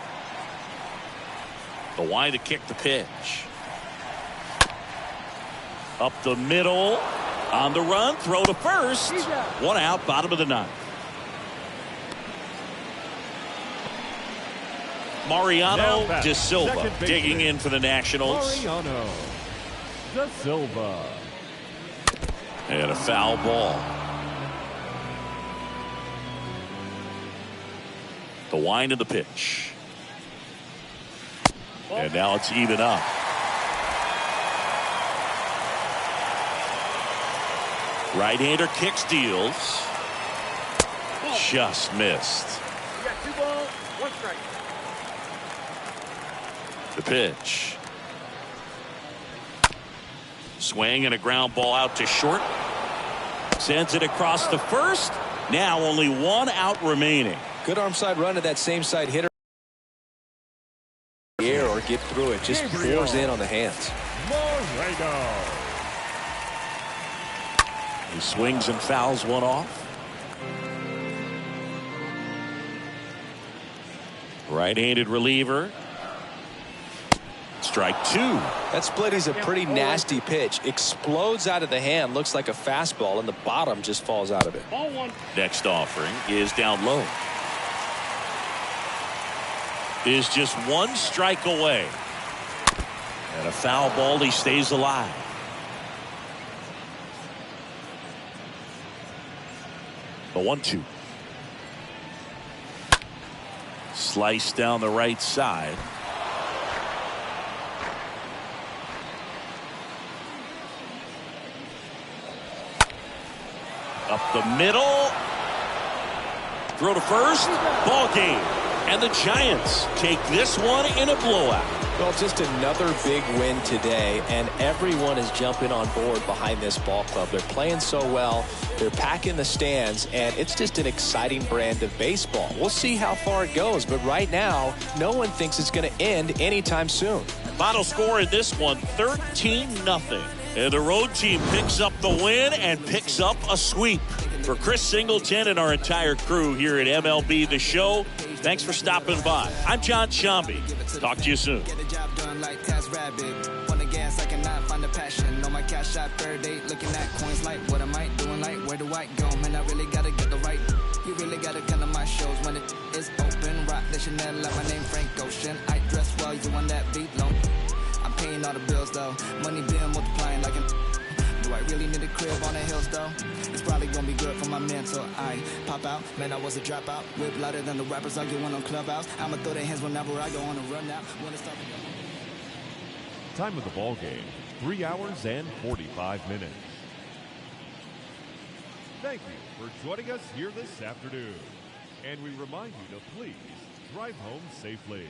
The wide to kick the pitch. Up the middle. On the run. Throw to first. 1 out. Bottom of the ninth. Mariano De Silva digging in for the Nationals. Mariano De Silva. And a foul ball. The wind of the pitch. And now it's even up. Right-hander kicks, deals. Just missed. You got 2 balls, 1 strike. The pitch. Swing and a ground ball out to short. Sends it across the first. Now only 1 out remaining. Good arm side run to that same side hitter. Air or get through it. Just pours in on the hands. Moreno. He swings and fouls one off. Right-handed reliever. Strike 2. That split is a pretty nasty pitch. Explodes out of the hand. Looks like a fastball, and the bottom just falls out of it. Ball 1. Next offering is down low. Is just 1 strike away. And a foul ball. He stays alive. The 1-2. Slice down the right side. Up the middle. Throw to first. Ball game. And the Giants take this one in a blowout. Well, just another big win today, and everyone is jumping on board behind this ball club. They're playing so well. They're packing the stands, and it's just an exciting brand of baseball. We'll see how far it goes, but right now, no one thinks it's going to end anytime soon. Final score in this one, 13-0. And the road team picks up the win and picks up a sweep. For Chris Singleton and our entire crew here at MLB The Show, thanks for stopping by. I'm John Shambi. Talk to you soon. Get the job done like Taz Rabbit. On the gas, I cannot find the passion. On my cash out third date, looking at coins like, what am I doing? Like, where do I go? Man, I really gotta get the right. You really gotta come to my shows when it is open. Rock the Chanel, like my name Frank Ocean. I dress well, you want that beat low. I'm paying all the bills though. Money being multiplying like an. Do I really need a crib on the hills though? It's probably gonna be good for my mental. I pop out, man, I was a dropout. Whip louder than the rappers, I get one on Clubhouse. I'ma throw their hands whenever I go on a run now. When it's start to Time of the ball game, 3 hours and 45 minutes. Thank you for joining us here this afternoon. And we remind you to please drive home safely.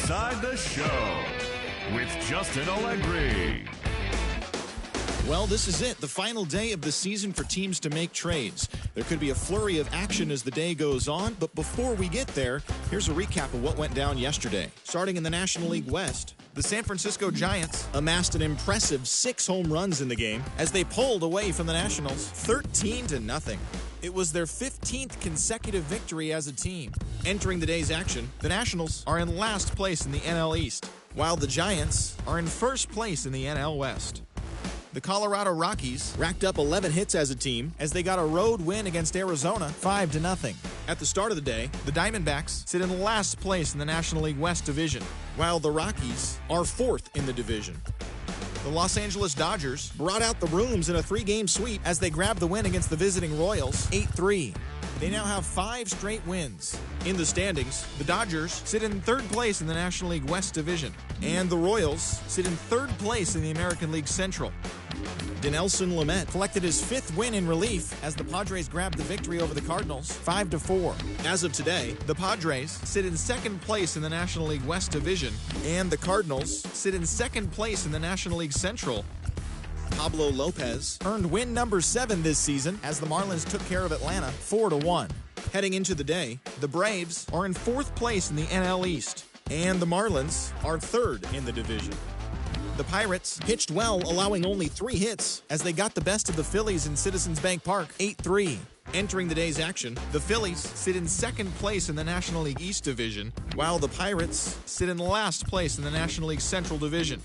Inside the Show with Justin Allegri. Well, this is it, the final day of the season for teams to make trades. There could be a flurry of action as the day goes on, but before we get there, here's a recap of what went down yesterday. Starting in the National League West, the San Francisco Giants amassed an impressive 6 home runs in the game as they pulled away from the Nationals 13-0. It was their 15th consecutive victory as a team. Entering the day's action, the Nationals are in last place in the NL East, while the Giants are in first place in the NL West. The Colorado Rockies racked up 11 hits as a team as they got a road win against Arizona 5-0. At the start of the day, the Diamondbacks sit in last place in the National League West Division, while the Rockies are 4th in the division. The Los Angeles Dodgers brought out the rooms in a 3-game sweep as they grabbed the win against the visiting Royals 8-3. They now have 5 straight wins. In the standings, the Dodgers sit in 3rd place in the National League West Division, and the Royals sit in 3rd place in the American League Central. Dinelson Lamet collected his 5th win in relief as the Padres grabbed the victory over the Cardinals 5-4. As of today, the Padres sit in 2nd place in the National League West Division, and the Cardinals sit in 2nd place in the National League Central. Pablo Lopez earned win number 7 this season as the Marlins took care of Atlanta 4-1. Heading into the day, the Braves are in 4th place in the NL East, and the Marlins are 3rd in the division. The Pirates pitched well, allowing only 3 hits as they got the best of the Phillies in Citizens Bank Park, 8-3. Entering the day's action, the Phillies sit in second place in the National League East Division, while the Pirates sit in last place in the National League Central Division.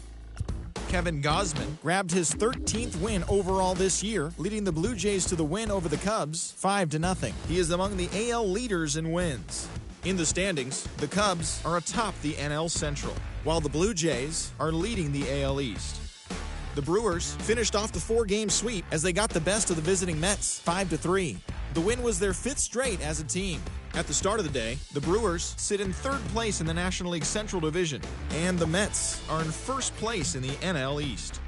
Kevin Gausman grabbed his 13th win overall this year, leading the Blue Jays to the win over the Cubs 5-0. He is among the AL leaders in wins. In the standings, the Cubs are atop the NL Central, while the Blue Jays are leading the AL East. The Brewers finished off the 4-game sweep as they got the best of the visiting Mets 5-3. The win was their 5th straight as a team. At the start of the day, the Brewers sit in 3rd place in the National League Central Division, and the Mets are in 1st place in the NL East.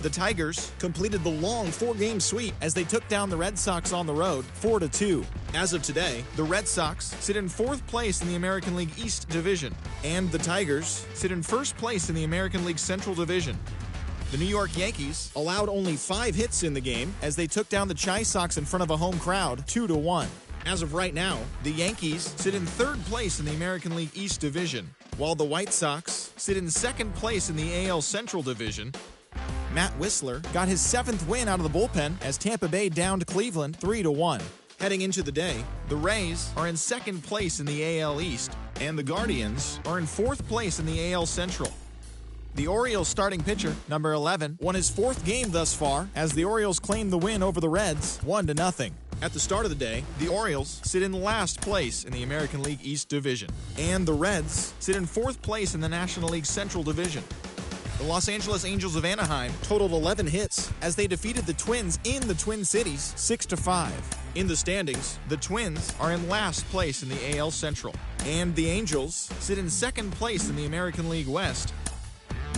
The Tigers completed the long 4-game sweep as they took down the Red Sox on the road 4-2. As of today, the Red Sox sit in 4th place in the American League East Division, and the Tigers sit in 1st place in the American League Central Division. The New York Yankees allowed only 5 hits in the game as they took down the Chi Sox in front of a home crowd 2-1. As of right now, the Yankees sit in 3rd place in the American League East Division, while the White Sox sit in 2nd place in the AL Central Division. Matt Whistler got his 7th win out of the bullpen as Tampa Bay downed Cleveland 3-1. Heading into the day, the Rays are in 2nd place in the AL East, and the Guardians are in 4th place in the AL Central. The Orioles starting pitcher, number 11, won his 4th game thus far as the Orioles claimed the win over the Reds 1-0. At the start of the day, the Orioles sit in last place in the American League East Division, and the Reds sit in 4th place in the National League Central Division. The Los Angeles Angels of Anaheim totaled 11 hits as they defeated the Twins in the Twin Cities 6-5. In the standings, the Twins are in last place in the AL Central, and the Angels sit in 2nd place in the American League West.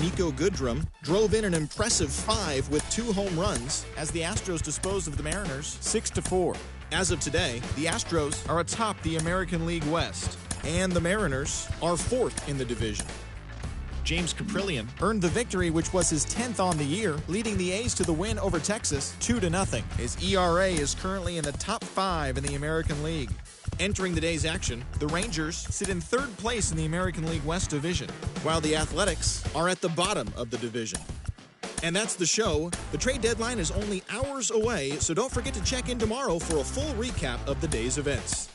Nico Goodrum drove in an impressive 5 with 2 home runs as the Astros disposed of the Mariners 6-4. As of today, the Astros are atop the American League West, and the Mariners are 4th in the division. James Caprillion earned the victory, which was his 10th on the year, leading the A's to the win over Texas 2-0. His ERA is currently in the top 5 in the American League. Entering the day's action, the Rangers sit in 3rd place in the American League West Division, while the Athletics are at the bottom of the division. And that's the show. The trade deadline is only hours away, so don't forget to check in tomorrow for a full recap of the day's events.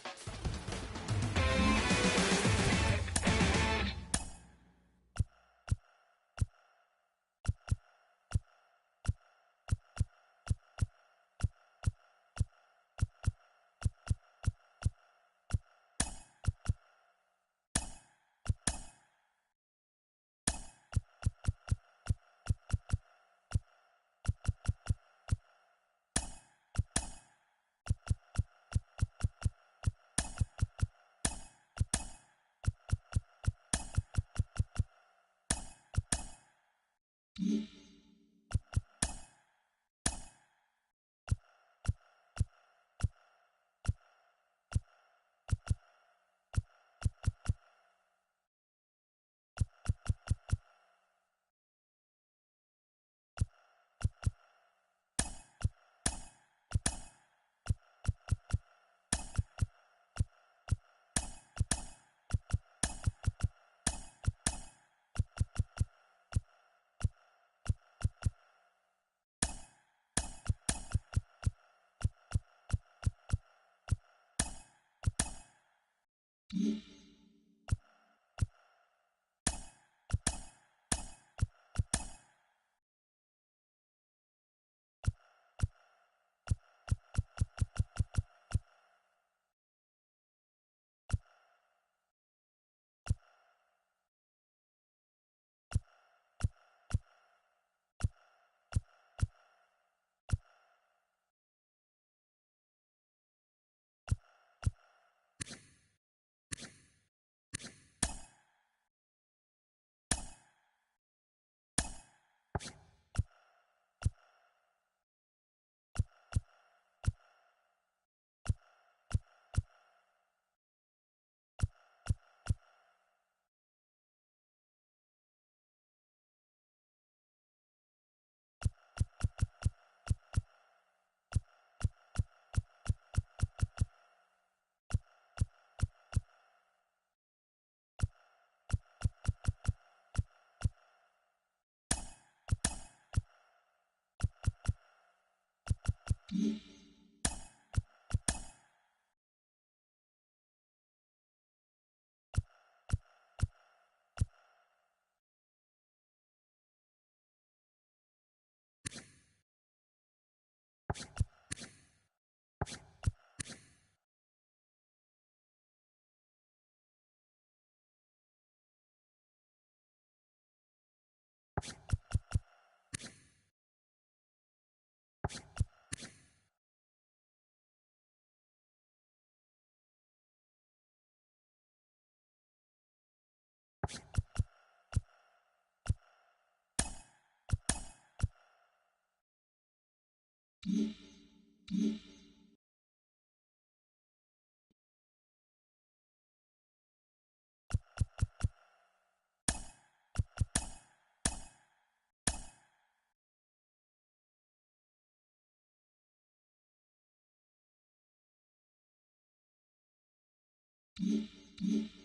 Mm-hmm.